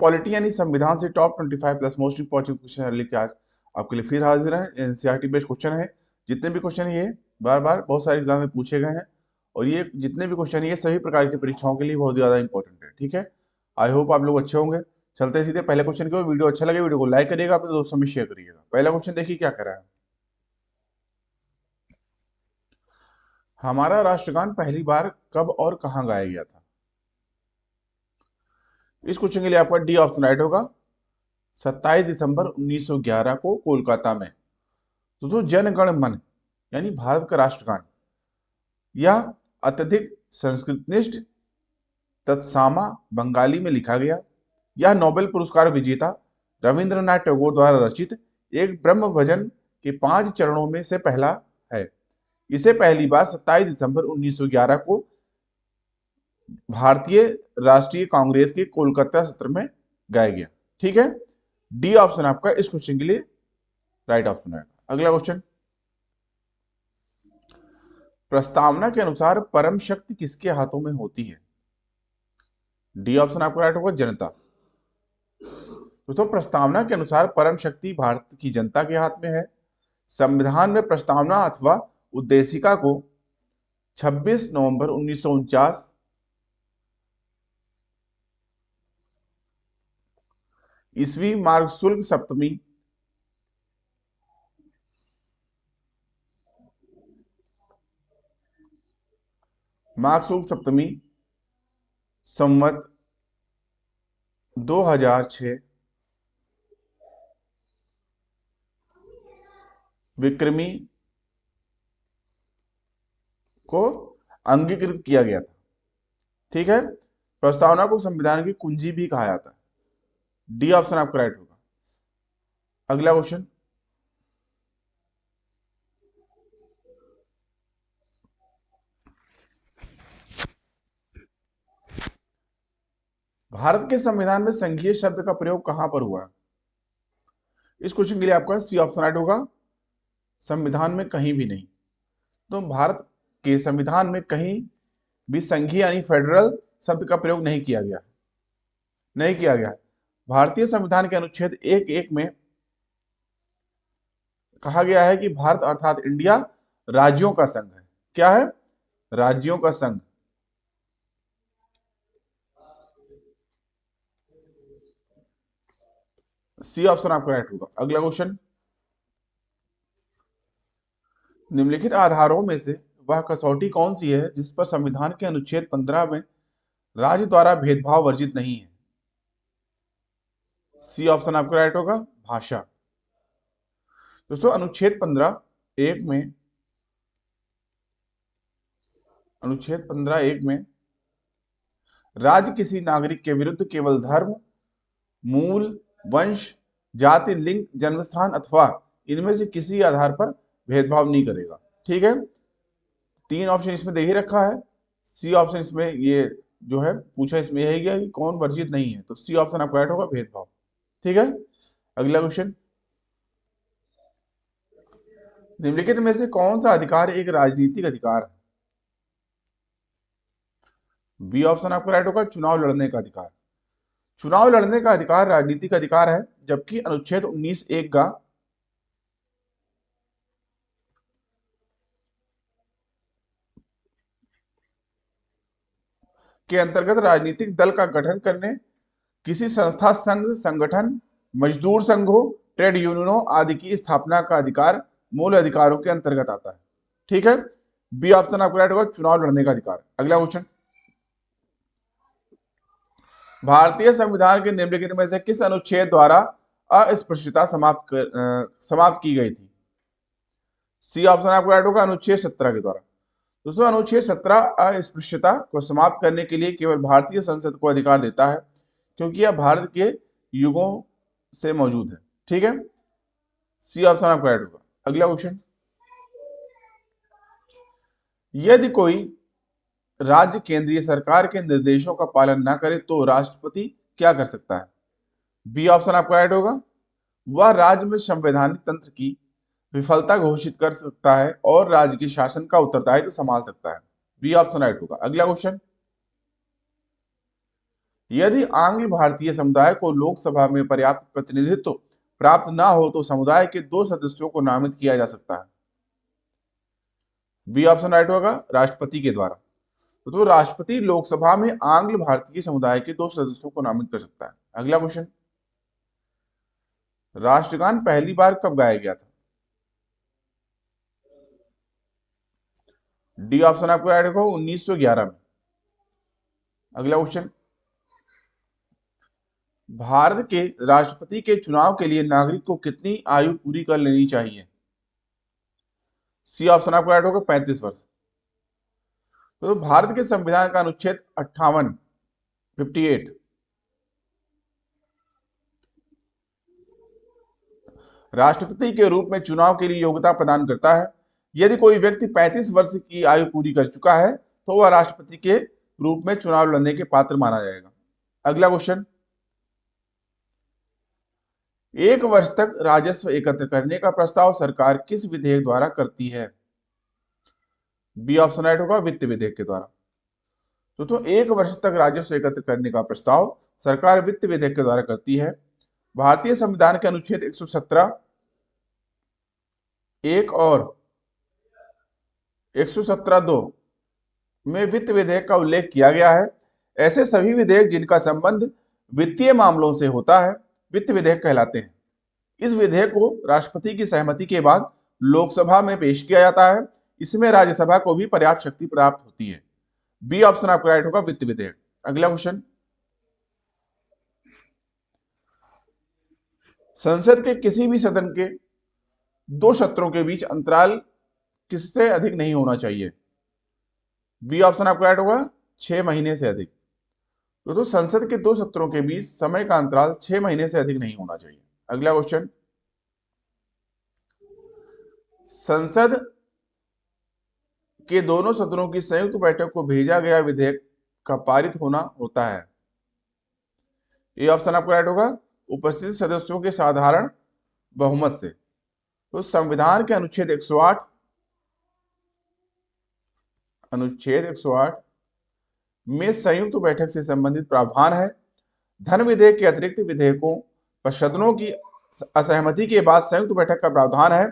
Polity यानी संविधान से top 25 plus most important question लेके आज आपके लिए फिर हाजिर है। एनसीईआरटी बेस्ड क्वेश्चन है। जितने भी क्वेश्चन ये बार बार बहुत सारे एग्जाम में पूछे गए हैं और ये जितने भी क्वेश्चन ये सभी प्रकार की परीक्षाओं के लिए बहुत ज्यादा इंपॉर्टेंट है। ठीक है, आई होप आप लोग अच्छे होंगे। चलते हैं सीधे पहले क्वेश्चन की ओर। वीडियो अच्छा लगे वीडियो को लाइक करिएगा, अपने दोस्तों में शेयर करिएगा। पहला क्वेश्चन देखिए क्या कह रहा है। हमारा राष्ट्रगान पहली बार कब और कहां गाया गया था? इस क्वेश्चन के लिए आपका डी ऑप्शन राइट होगा। 27 दिसंबर 1911 को कोलकाता में। दोस्तों जन गण मन यानी भारत का राष्ट्रगान यह अत्यधिक संस्कृतनिष्ठ तत्सामा बंगाली में लिखा गया। यह नोबेल पुरस्कार विजेता रविंद्रनाथ टैगोर द्वारा रचित एक ब्रह्म भजन के 5 चरणों में से पहला है। इसे पहली बार 27 दिसंबर 1911 को भारतीय राष्ट्रीय कांग्रेस के कोलकाता सत्र में गाया गया। ठीक है, डी ऑप्शन आपका इस क्वेश्चन के लिए राइट ऑप्शन है। अगला क्वेश्चन, प्रस्तावना के अनुसार परम शक्ति किसके हाथों में होती है? डी ऑप्शन आपका राइट होगा, जनता। दोस्तों प्रस्तावना के अनुसार परम शक्ति भारत की जनता के हाथ में है। संविधान में प्रस्तावना अथवा उद्देशिका को 26 नवंबर 1949 ईस्वी मार्ग शुल्क सप्तमी संवत 2006 विक्रमी को अंगीकृत किया गया था। ठीक है, प्रस्तावना को संविधान की कुंजी भी कहा जाता है। डी ऑप्शन आपका राइट होगा। अगला क्वेश्चन, भारत के संविधान में संघीय शब्द का प्रयोग कहां पर हुआ? इस क्वेश्चन के लिए आपका सी ऑप्शन राइट होगा, संविधान में कहीं भी नहीं। तो भारत के संविधान में कहीं भी संघीय यानी फेडरल शब्द का प्रयोग नहीं किया गया। भारतीय संविधान के अनुच्छेद 1(1) में कहा गया है कि भारत अर्थात इंडिया राज्यों का संघ है। क्या है? राज्यों का संघ। सी ऑप्शन आपका राइट होगा। अगला क्वेश्चन, निम्नलिखित आधारों में से वह कसौटी कौन सी है जिस पर संविधान के अनुच्छेद 15 में राज्य द्वारा भेदभाव वर्जित नहीं है? सी ऑप्शन आपका राइट होगा, भाषा। दोस्तों अनुच्छेद 15(1) में राज्य किसी नागरिक के विरुद्ध केवल धर्म, मूल, वंश, जाति, लिंग, जन्मस्थान अथवा इनमें से किसी आधार पर भेदभाव नहीं करेगा। ठीक है, 3 ऑप्शन इसमें दे ही रखा है। सी ऑप्शन इसमें ये जो है पूछा इसमें यही गया कि कौन वर्जित नहीं है, तो सी ऑप्शन आपका राइट होगा, भेदभाव। ठीक है, अगला क्वेश्चन, निम्नलिखित में से कौन सा अधिकार एक राजनीतिक अधिकार है? बी ऑप्शन आपका राइट होगा, चुनाव लड़ने का अधिकार। चुनाव लड़ने का अधिकार राजनीतिक अधिकार है, जबकि अनुच्छेद 19(1) का के अंतर्गत राजनीतिक दल का गठन करने, किसी संस्था, संघ, संगठन, मजदूर संघों, ट्रेड यूनियनों आदि की स्थापना का अधिकार मूल अधिकारों के अंतर्गत आता है। ठीक है, बी ऑप्शन आपको राइट होगा, चुनाव लड़ने का अधिकार। अगला क्वेश्चन, भारतीय संविधान के निम्नलिखित में से किस अनुच्छेद द्वारा अस्पृश्यता समाप्त की गई थी? सी ऑप्शन आपको राइट होगा, अनुच्छेद 17 के द्वारा। दोस्तों अनुच्छेद 17 अस्पृश्यता को समाप्त करने के लिए केवल भारतीय संसद को अधिकार देता है, क्योंकि यह भारत के युगों से मौजूद है। ठीक है, सी ऑप्शन आपका राइट होगा। अगला क्वेश्चन, यदि कोई राज्य केंद्रीय सरकार के निर्देशों का पालन न करे तो राष्ट्रपति क्या कर सकता है? बी ऑप्शन आपका राइट होगा, वह राज्य में संवैधानिक तंत्र की विफलता घोषित कर सकता है और राज्य के शासन का उत्तरदायित्व संभाल सकता है। बी ऑप्शन राइट होगा। अगला क्वेश्चन, यदि आंग्ल भारतीय समुदाय को लोकसभा में पर्याप्त प्रतिनिधित्व प्राप्त ना हो तो समुदाय के 2 सदस्यों को नामित किया जा सकता है। बी ऑप्शन राइट होगा, राष्ट्रपति के द्वारा। तो राष्ट्रपति लोकसभा में आंग्ल भारतीय समुदाय के 2 सदस्यों को नामित कर सकता है। अगला क्वेश्चन, राष्ट्रगान पहली बार कब गाया गया था? डी ऑप्शन आपको राइट होगा, 1911 में। अगला क्वेश्चन, भारत के राष्ट्रपति के चुनाव के लिए नागरिक को कितनी आयु पूरी कर लेनी चाहिए? सी ऑप्शन आपको राइट होगा, 35 वर्ष। तो भारत के संविधान का अनुच्छेद 58 राष्ट्रपति के रूप में चुनाव के लिए योग्यता प्रदान करता है। यदि कोई व्यक्ति 35 वर्ष की आयु पूरी कर चुका है तो वह राष्ट्रपति के रूप में चुनाव लड़ने के पात्र माना जाएगा। अगला क्वेश्चन, 1 वर्ष तक राजस्व एकत्र करने का प्रस्ताव सरकार किस विधेयक द्वारा करती है? बी ऑप्शन राइट होगा, वित्त विधेयक के द्वारा। तो 1 वर्ष तक राजस्व एकत्र करने का प्रस्ताव सरकार वित्त विधेयक के द्वारा करती है। भारतीय संविधान के अनुच्छेद 117 1 और 117(2) में वित्त विधेयक का उल्लेख किया गया है। ऐसे सभी विधेयक जिनका संबंध वित्तीय मामलों से होता है वित्त विधेयक कहलाते हैं। इस विधेयक को राष्ट्रपति की सहमति के बाद लोकसभा में पेश किया जाता है। इसमें राज्यसभा को भी पर्याप्त शक्ति प्राप्त होती है। बी ऑप्शन आपका राइट होगा, वित्त विधेयक। अगला क्वेश्चन, संसद के किसी भी सदन के 2 सत्रों के बीच अंतराल किससे अधिक नहीं होना चाहिए? बी ऑप्शन आपका राइट होगा, 6 महीने से अधिक। तो संसद के 2 सत्रों के बीच समय का अंतराल 6 महीने से अधिक नहीं होना चाहिए। अगला क्वेश्चन, संसद के दोनों सदनों की संयुक्त बैठक को भेजा गया विधेयक का पारित होना होता है। ये ऑप्शन आपका राइट होगा, उपस्थित सदस्यों के साधारण बहुमत से। तो संविधान के अनुच्छेद 108 में संयुक्त बैठक से संबंधित प्रावधान है। धन विधेयक के अतिरिक्त विधेयकों पर सदनों की असहमति के बाद संयुक्त बैठक का प्रावधान है,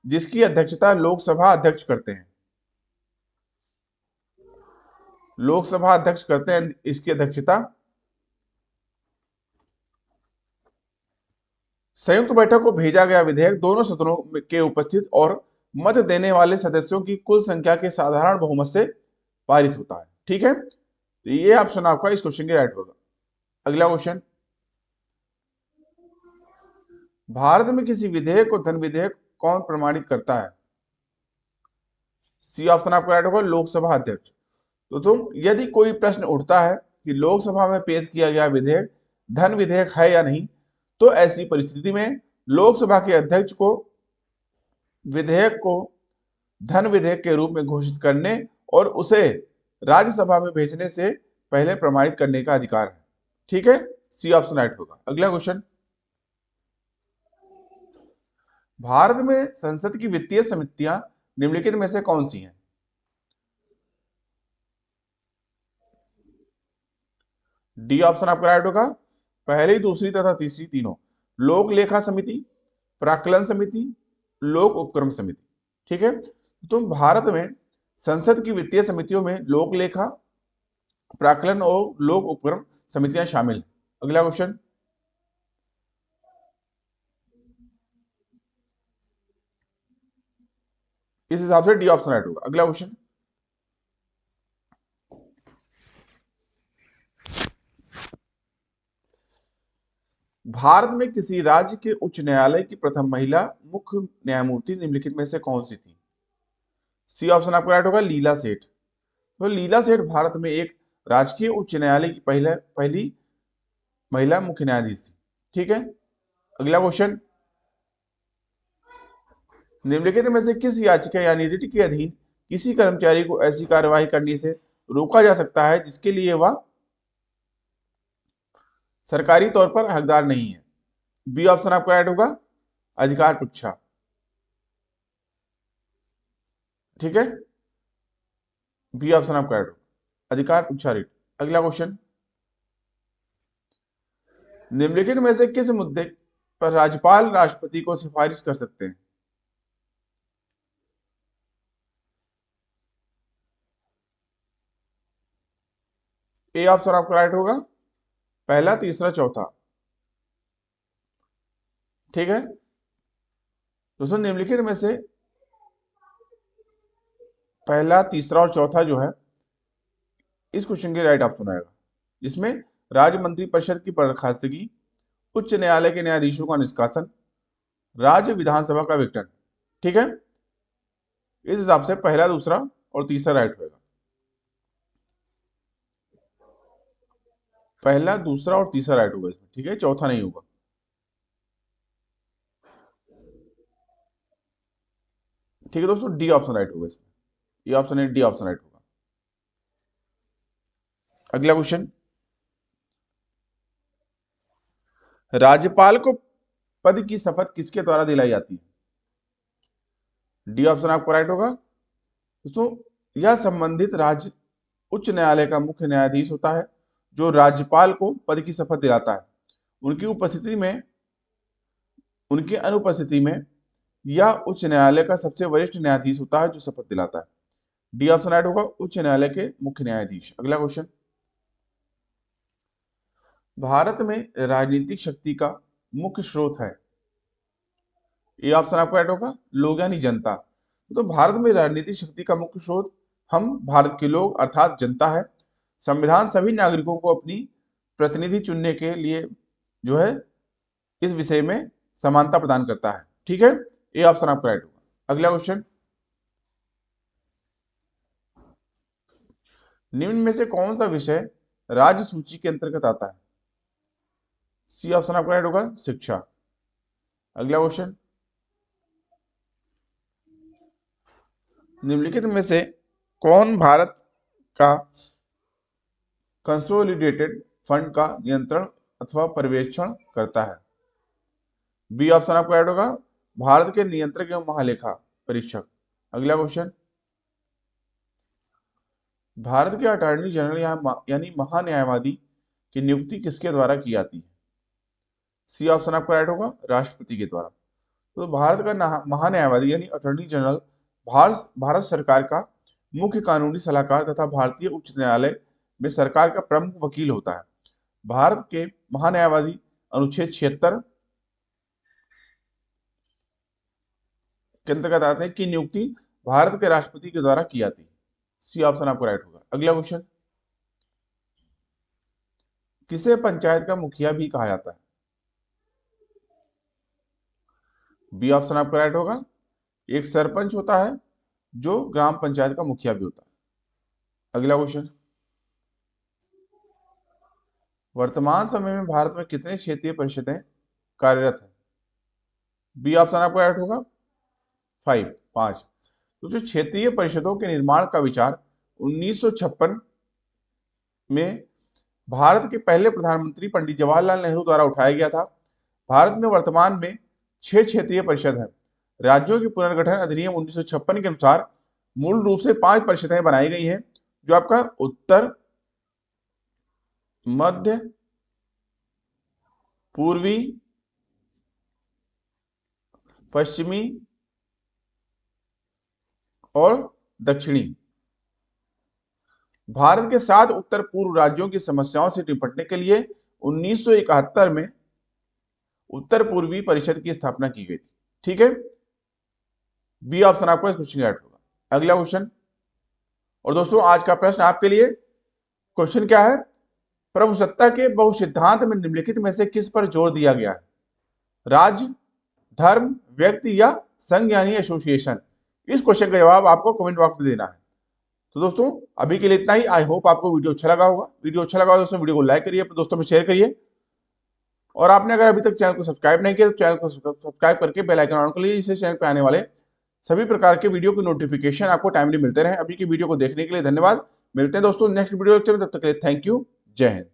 जिसकी अध्यक्षता लोकसभा अध्यक्ष करते हैं। लोकसभा अध्यक्ष करते हैं इसकी अध्यक्षता। संयुक्त बैठक को भेजा गया विधेयक दोनों सदनों के उपस्थित और मत देने वाले सदस्यों की कुल संख्या के साधारण बहुमत से पारित होता है। ठीक है, तो ये ऑप्शन आपका इस क्वेश्चन के राइट होगा। अगला क्वेश्चन, भारत में किसी विधेयक को धन विधेयक कौन प्रमाणित करता है? सी ऑप्शन आपका राइट होगा, लोकसभा अध्यक्ष। तो तुम यदि कोई प्रश्न उठता है कि लोकसभा में पेश किया गया विधेयक धन विधेयक है या नहीं, तो ऐसी परिस्थिति में लोकसभा के अध्यक्ष को विधेयक को धन विधेयक के रूप में घोषित करने और उसे राज्यसभा में भेजने से पहले प्रमाणित करने का अधिकार है। ठीक है, सी ऑप्शन राइट होगा। अगला क्वेश्चन, भारत में संसद की वित्तीय समितियां निम्नलिखित में से कौन सी हैं? डी ऑप्शन आपका राइट होगा, पहली, दूसरी तथा तीसरी तीनों। लोक लेखा समिति, प्राक्कलन समिति, लोक उपक्रम समिति। ठीक है, तो भारत में संसद की वित्तीय समितियों में लोक लेखा, प्राक्कलन और लोक उपक्रम समितियां शामिल हैं। अगला क्वेश्चन, इस हिसाब से डी ऑप्शन राइट होगा। अगला क्वेश्चन, भारत में किसी राज्य के उच्च न्यायालय की प्रथम महिला मुख्य न्यायमूर्ति निम्नलिखित में से कौन सी थी? सी ऑप्शन आपका राइट होगा, लीला सेठ। तो लीला सेठ भारत में एक राजकीय उच्च न्यायालय की पहली महिला मुख्य न्यायाधीश थी। ठीक है, अगला क्वेश्चन, निम्नलिखित में से किस याचिका यानी रिट के अधीन किसी कर्मचारी को ऐसी कार्यवाही करने से रोका जा सकता है जिसके लिए वह सरकारी तौर पर हकदार नहीं है? बी ऑप्शन आपका राइट होगा, अधिकार परीक्षा। ठीक है, बी ऑप्शन आपका राइट होगा, अधिकार परीक्षा रिट। अगला क्वेश्चन, निम्नलिखित में से किस मुद्दे पर राज्यपाल राष्ट्रपति को सिफारिश कर सकते हैं? ए ऑप्शन आपका राइट होगा, पहला, तीसरा, चौथा। ठीक है दोस्तों, निम्नलिखित में से पहला, तीसरा और चौथा जो है इस क्वेश्चन के राइट ऑप्शन आएगा, जिसमें राज्य मंत्रिपरिषद की बर्खास्तगी, उच्च न्यायालय के न्यायाधीशों का निष्कासन, राज्य विधानसभा का विघटन। ठीक है, इस हिसाब से पहला, दूसरा और तीसरा राइट होगा। पहला, दूसरा और तीसरा राइट होगा इसमें। ठीक है, चौथा नहीं होगा। ठीक है दोस्तों, डी ऑप्शन राइट होगा इसमें। ये ऑप्शन है, डी ऑप्शन राइट होगा। अगला क्वेश्चन, राज्यपाल को पद की शपथ किसके द्वारा दिलाई जाती है? डी ऑप्शन आपको राइट होगा दोस्तों, यह संबंधित राज्य उच्च न्यायालय का मुख्य न्यायाधीश होता है, जो राज्यपाल को पद की शपथ दिलाता है। उनकी उपस्थिति में, उनकी अनुपस्थिति में यह उच्च न्यायालय का सबसे वरिष्ठ न्यायाधीश होता है जो शपथ दिलाता है। डी ऑप्शन राइट होगा, उच्च न्यायालय के मुख्य न्यायाधीश। अगला क्वेश्चन, भारत में राजनीतिक शक्ति का मुख्य स्रोत है? ये ऑप्शन आपको राइट होगा, लोग यानी जनता। तो भारत में राजनीतिक शक्ति का मुख्य स्रोत हम भारत के लोग अर्थात जनता है। संविधान सभी नागरिकों को अपनी प्रतिनिधि चुनने के लिए जो है इस विषय में समानता प्रदान करता है। ठीक है, ये ऑप्शन आपका राइट होगा। अगला क्वेश्चन, निम्न में से कौन सा विषय राज्य सूची के अंतर्गत आता है? सी ऑप्शन आपका राइट होगा, शिक्षा। अगला क्वेश्चन, निम्नलिखित में से कौन भारत का कंसोलिडेटेड फंड का नियंत्रण अथवा पर्यवेक्षण करता है? बी ऑप्शन आपको राइट होगा, भारत के नियंत्रक एवं महालेखा परीक्षक। अगला क्वेश्चन, भारत के अटॉर्नी जनरल यानी महान्यायवादी की नियुक्ति किसके द्वारा की जाती है? सी ऑप्शन आपको राइट होगा, राष्ट्रपति के द्वारा। तो भारत का महान्यायवादी यानी अटॉर्नी जनरल भारत सरकार का मुख्य कानूनी सलाहकार तथा भारतीय उच्च न्यायालय में सरकार का प्रमुख वकील होता है। भारत के महान्यायवादी अनुच्छेद 76 के अंतर्गत आते हैं कि नियुक्ति भारत के राष्ट्रपति के द्वारा की जाती है। सी ऑप्शन आपको राइट होगा। अगला क्वेश्चन, किसे पंचायत का मुखिया भी कहा जाता है? बी ऑप्शन आपका राइट होगा, एक सरपंच होता है जो ग्राम पंचायत का मुखिया भी होता है। अगला क्वेश्चन, वर्तमान समय में भारत में कितने क्षेत्रीय परिषदें कार्यरत है? बी ऑप्शन आपका राइट होगा, 5। तो जो क्षेत्रीय परिषदों के निर्माण का विचार 1956 में भारत के पहले प्रधानमंत्री पंडित जवाहरलाल नेहरू द्वारा उठाया गया था। भारत में वर्तमान में 6 क्षेत्रीय परिषद हैं। राज्यों के पुनर्गठन अधिनियम 1956 के अनुसार मूल रूप से 5 परिषदें बनाई गई हैं, जो आपका उत्तर, मध्य, पूर्वी, पश्चिमी और दक्षिणी। भारत के 7 उत्तर पूर्व राज्यों की समस्याओं से निपटने के लिए 1971 में उत्तर पूर्वी परिषद की स्थापना की गई थी। ठीक है, बी ऑप्शन आपको इस क्वेश्चन का राइट होगा। अगला क्वेश्चन, और दोस्तों आज का प्रश्न आपके लिए, क्वेश्चन क्या है, प्रभुसत्ता के बहुसिद्धांत में निम्नलिखित में से किस पर जोर दिया गया है? राज्य, धर्म, व्यक्ति या संघ यानी एसोसिएशन। इस क्वेश्चन का जवाब आपको कमेंट बॉक्स में देना है। तो दोस्तों अभी के लिए इतना ही। आई होप आपको वीडियो अच्छा लगा होगा। वीडियो अच्छा लगा दोस्तों वीडियो को लाइक करिए, अपने दोस्तों में शेयर करिए, और आपने अगर अभी तक चैनल को सब्सक्राइब नहीं किया तो चैनल को सब्सक्राइब करके बेल आइकन ऑन कर लीजिए, इससे चैनल पर आने वाले सभी प्रकार के वीडियो की नोटिफिकेशन आपको टाइमली मिलते रहे। अभी की वीडियो को देखने के लिए धन्यवाद। मिलते हैं दोस्तों नेक्स्ट वीडियो, तब तक के लिए थैंक यू, जय हिंद।